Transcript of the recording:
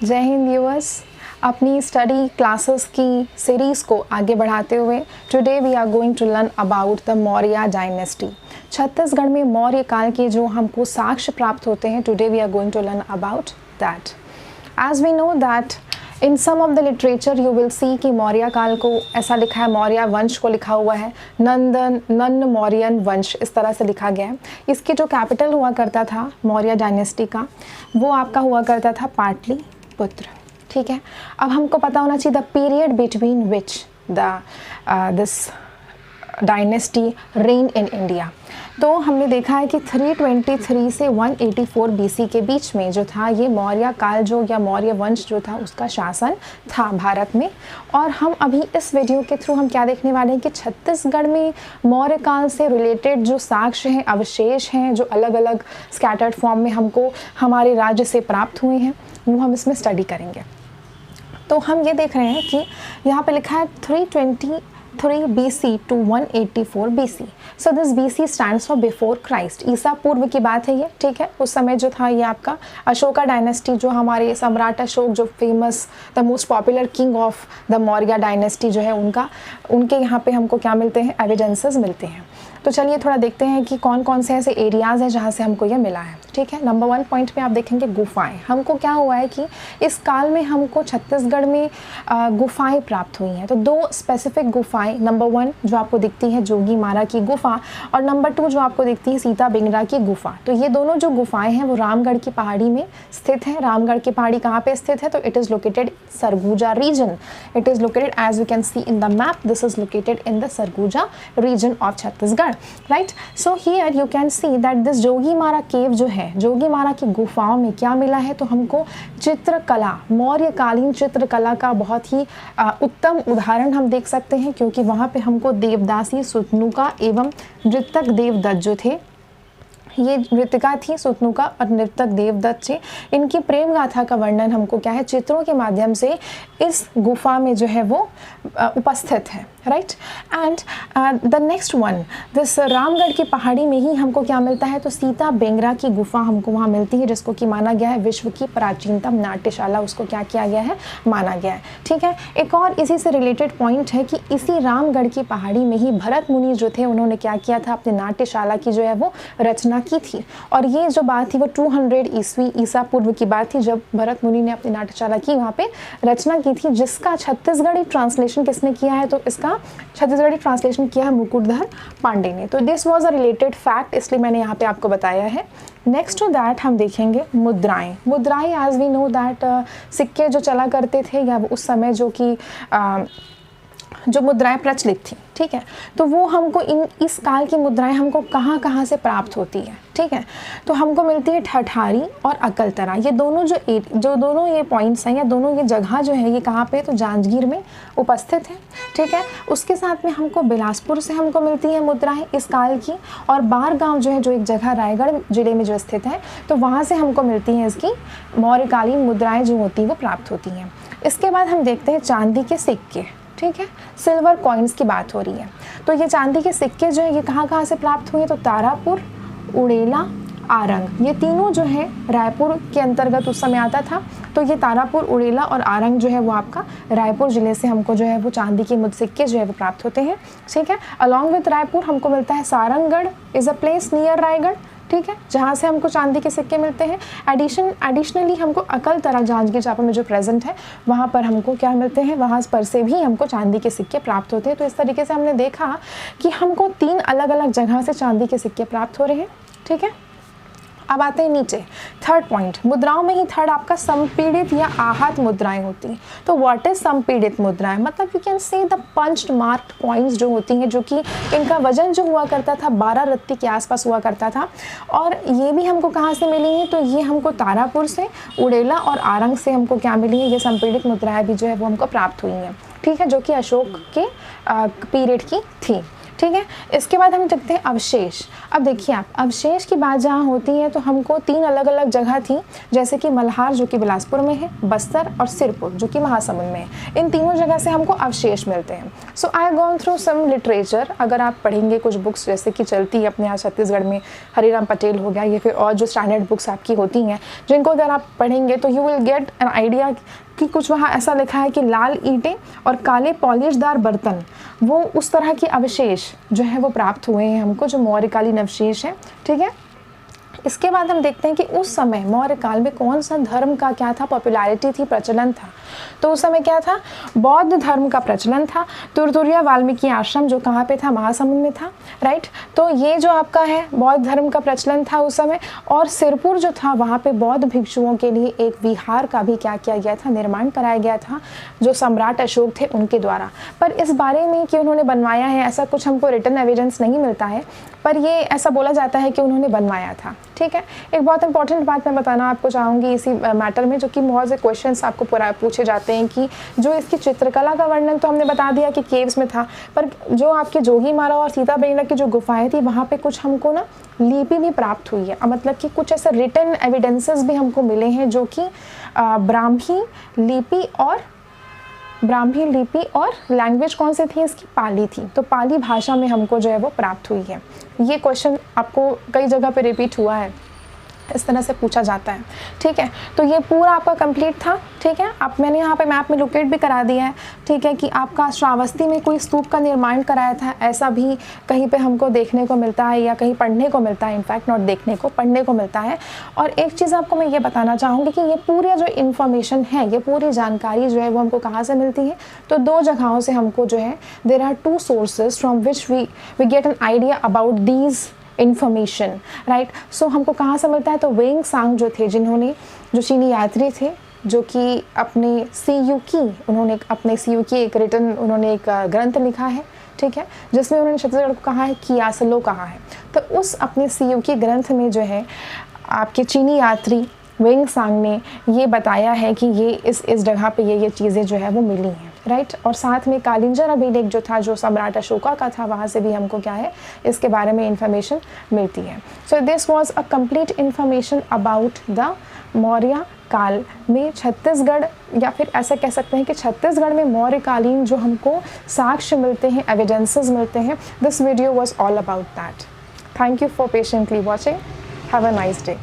जय हिंद व्यूअर्स। अपनी स्टडी क्लासेस की सीरीज़ को आगे बढ़ाते हुए today we are going to learn about the Maurya dynasty. Chhattisgarh में मौर्य काल के जो हमको साक्ष्य प्राप्त होते हैं, today we are going to learn about that. As we know that in some of the literature you will see कि मौर्य काल को ऐसा लिखा है, मौर्य वंश को लिखा हुआ है नंद मौर्यन वंश, इस तरह से लिखा गया है। इसकी जो कैपिटल हुआ करता था मौर्य डायनेस्टी का, वो आपका हुआ करता था पाटलिपुत्र। ठीक है, अब हमको पता होना चाहिए the period between which this dynasty rain in India. तो हमने देखा है कि 323 से 184 बीसी के बीच में जो था ये मौर्य काल जो या मौर्य वंश जो था उसका शासन था भारत में। और हम अभी इस वीडियो के थ्रू हम क्या देखने वाले हैं कि छत्तीसगढ़ में मौर्य काल से रिलेटेड जो साक्ष्य हैं, अवशेष हैं, जो अलग अलग स्कैटर्ड फॉर्म में हमको हमारे राज्य से प्राप्त हुए हैं, वो हम इसमें स्टडी करेंगे। तो हम ये देख रहे हैं कि यहाँ पे लिखा है 323 BC to 184 BC। So this BC stands for before Christ, ईसा पूर्व की बात है ये। ठीक है, उस समय जो था ये आपका अशोका डायनेस्टी, जो हमारे सम्राट अशोक, जो famous the most popular king of the Maurya dynasty जो है उनके यहाँ पे हमको क्या मिलते हैं, एविडेंसेस मिलते हैं। तो चलिए थोड़ा देखते हैं कि कौन कौन से ऐसे एरियाज़ हैं जहाँ से हमको ये मिला है। ठीक है, नंबर 1 पॉइंट पे आप देखेंगे गुफाएं। हमको क्या हुआ है कि इस काल में हमको छत्तीसगढ़ में गुफाएं प्राप्त हुई हैं। तो 2 स्पेसिफिक गुफाएं, नंबर 1 जो आपको दिखती है जोगी मारा की गुफा, और नंबर 2 जो आपको दिखती है सीता बिंगरा की गुफा। तो ये दोनों जो गुफाएं हैं वो रामगढ़ की पहाड़ी में स्थित है। रामगढ़ की पहाड़ी कहाँ पे स्थित है? तो it is located Surguja region. It is located as you can see in the map, this is located in the Surguja region of Chhattisgarh. Right, so here you can see that this Jogimara cave जो है, जोगीमारा की गुफाओं में क्या मिला है? तो हमको चित्रकला, मौर्यकालीन चित्रकला का बहुत ही उत्तम उदाहरण हम देख सकते हैं, क्योंकि वहाँ पे हमको देवदासी, सुतनुका एवं नृतक देवदत्त जो थे, ये नृतिका थी सुतनुका और नृतक देवदत्त थे, इनकी प्रेम गाथा का वर्णन हमको क्या है, चित्रों के माध्यम से इस गुफा में जो है वो उपस्थित है। Right, and the next one, this Ramgarh की पहाड़ी में ही हमको क्या मिलता है? तो सीता बेंगरा की गुफा हमको वहाँ मिलती है, जिसको कि माना गया है विश्व की प्राचीनतम नाट्यशाला, उसको क्या किया गया है, माना गया है। ठीक है, एक और इसी से रिलेटेड पॉइंट है कि इसी रामगढ़ की पहाड़ी में ही भरत मुनि जो थे उन्होंने क्या किया था, अपने नाट्यशाला की जो है वो रचना की थी। और ये जो बात थी वो 200 ईस्वी ईसा पूर्व की बात थी, जब भरत मुनि ने अपनी नाट्यशाला की वहाँ पे रचना की थी, जिसका छत्तीसगढ़ी ट्रांसलेशन किसने किया है? तो इसका छत्तीसगढ़ी ट्रांसलेशन किया है मुकुटधर पांडे ने। तो this was a related fact, इसलिए मैंने यहाँ पे आपको बताया है। नेक्स्ट टू दैट हम देखेंगे मुद्राएं। मुद्राएं एज वी नो दैट सिक्के जो चला करते थे या उस समय जो कि जो मुद्राएं प्रचलित थी। ठीक है, तो वो हमको इस काल की मुद्राएं हमको कहाँ कहाँ से प्राप्त होती है? ठीक है, तो हमको मिलती है ठठारी और अकलतरा। ये दोनों जो दोनों ये पॉइंट्स हैं या दोनों ये जगह जो है ये कहाँ पे? तो जांजगीर में उपस्थित है। ठीक है, उसके साथ में हमको बिलासपुर से हमको मिलती है मुद्राएं इस काल की, और बारगांव जो है, जो एक जगह रायगढ़ जिले में जो स्थित है, तो वहाँ से हमको मिलती हैं इसकी मौर्यकालीन मुद्राएं जो होती हैं वो प्राप्त होती हैं। इसके बाद हम देखते हैं चांदी के सिक्के। ठीक है, सिल्वर कॉइन्स की बात हो रही है। तो ये चांदी के सिक्के जो है ये कहाँ कहाँ से प्राप्त हुए? तो तारापुर, उड़ेला, आरंग, ये तीनों जो है रायपुर के अंतर्गत उस समय आता था। तो ये तारापुर, उड़ेला और आरंग जो है वो आपका रायपुर जिले से हमको जो है वो चांदी के सिक्के जो है वो प्राप्त होते हैं। ठीक है, अलॉन्ग विथ रायपुर हमको मिलता है Sarangarh is a place near Raigarh. ठीक है, जहाँ से हमको चांदी के सिक्के मिलते हैं। एडिशनली हमको अकलतरा जांजगीर चांपा में जो प्रेजेंट है वहाँ पर हमको क्या मिलते हैं, वहाँ पर से भी हमको चांदी के सिक्के प्राप्त होते हैं। तो इस तरीके से हमने देखा कि हमको 3 अलग अलग जगह से चांदी के सिक्के प्राप्त हो रहे हैं। ठीक है, अब आते हैं नीचे, थर्ड पॉइंट। मुद्राओं में ही थर्ड आपका संपीड़ित या आहत मुद्राएं होती हैं। तो व्हाट इज संपीड़ित मुद्राएं? मतलब you can say the punched marked coins जो होती हैं, जो कि इनका वजन जो हुआ करता था 12 रत्ती के आसपास हुआ करता था। और ये भी हमको कहाँ से मिली हैं? तो ये हमको तारापुर से, उड़ेला और आरंग से हमको क्या मिली है? ये संपीड़ित मुद्राएं भी जो है वो हमको प्राप्त हुई हैं। ठीक है, जो कि अशोक के पीरियड की थी। ठीक है। इसके बाद हम देखते हैं अवशेष। अब देखिए आप, अवशेष की बात जहाँ होती है तो हमको 3 अलग अलग जगह थी, जैसे कि मल्हार जो कि बिलासपुर में है, बस्तर और सिरपुर जो कि महासमुंद में है। इन तीनों जगह से हमको अवशेष मिलते हैं। So I have gone through some literature. अगर आप पढ़ेंगे कुछ बुक्स जैसे कि चलती है अपने यहाँ छत्तीसगढ़ में, हरिराम पटेल हो गया, या फिर और जो स्टैंडर्ड बुक्स आपकी होती हैं, जिनको अगर आप पढ़ेंगे तो you will get an idea कि कुछ वहाँ ऐसा लिखा है कि लाल ईंटें और काले पॉलिशदार बर्तन, वो उस तरह के अवशेष जो है वो प्राप्त हुए हैं हमको, जो मौर्यकालीन अवशेष है। ठीक है। इसके बाद हम देखते हैं कि उस समय मौर्य काल में कौन सा धर्म का क्या था, पॉपुलैरिटी थी, प्रचलन था। तो उस समय क्या था, बौद्ध धर्म का प्रचलन था। तुरतुरिया वाल्मीकि आश्रम जो कहाँ पे था, महासमुंद में था, राइट। तो ये जो आपका है बौद्ध धर्म का प्रचलन था उस समय। और सिरपुर जो था वहाँ पे बौद्ध भिक्षुओं के लिए एक विहार का भी क्या किया गया था, निर्माण कराया गया था, जो सम्राट अशोक थे उनके द्वारा। पर इस बारे में कि उन्होंने बनवाया है ऐसा कुछ हमको रिटन एविडेंस नहीं मिलता है, पर ये ऐसा बोला जाता है कि उन्होंने बनवाया था। ठीक है। एक बहुत इंपॉर्टेंट बात मैं बताना आपको चाहूँगी इसी मैटर में, जो कि बहुत से क्वेश्चंस आपको पूछे जाते हैं कि जो इसकी चित्रकला का वर्णन तो हमने बता दिया कि केव्स में था, पर जो आपके जोगीमारा और सीताबेड़ा की जो गुफाएं थी वहाँ पे कुछ हमको ना लिपि भी प्राप्त हुई है। मतलब कि कुछ ऐसे रिटन एविडेंसेस भी हमको मिले हैं जो कि ब्राह्मी लिपि और लैंग्वेज कौन सी थी इसकी, पाली थी। तो पाली भाषा में हमको जो है वो प्राप्त हुई है। ये क्वेश्चन आपको कई जगह पे रिपीट हुआ है, इस तरह से पूछा जाता है। ठीक है। तो ये पूरा आपका कंप्लीट था। ठीक है। आप मैंने यहाँ पे मैप में लोकेट भी करा दिया है। ठीक है, कि आपका श्रावस्ती में कोई स्तूप का निर्माण कराया था, ऐसा भी कहीं पे हमको देखने को मिलता है या कहीं पढ़ने को मिलता है, इनफैक्ट नॉट देखने को, पढ़ने को मिलता है। और एक चीज़ आपको मैं ये बताना चाहूँगी कि ये पूरी जो इन्फॉर्मेशन है, ये पूरी जानकारी जो है वो हमको कहाँ से मिलती है, तो 2 जगहों से हमको जो है, there are 2 sources from which we get an idea about these information, right. सो हमको कहाँ से मिलता है, तो वेइंग सांग जो थे, जिन्होंने जो चीनी यात्री थे, जो कि अपने सीयू की एक रिटन उन्होंने एक ग्रंथ लिखा है। ठीक है, जिसमें उन्होंने छत्तीसगढ़ को कहा है कियासलो कहा है। तो उस अपने सीयू की ग्रंथ में जो है आपके चीनी यात्री वेइंग सांग ने ये बताया है कि ये इस जगह पे ये चीज़ें जो है वो मिली हैं, राइट। और साथ में कालिंजर अभिलेख जो था, जो सम्राट अशोका का था, वहाँ से भी हमको क्या है इसके बारे में इंफॉर्मेशन मिलती है। So this was a complete information about the Maurya काल में छत्तीसगढ़, या फिर ऐसा कह सकते हैं कि छत्तीसगढ़ में मौर्यकालीन जो हमको साक्ष्य मिलते हैं, एविडेंसेस मिलते हैं। This video was all about that. Thank you for patiently watching. Have a nice day.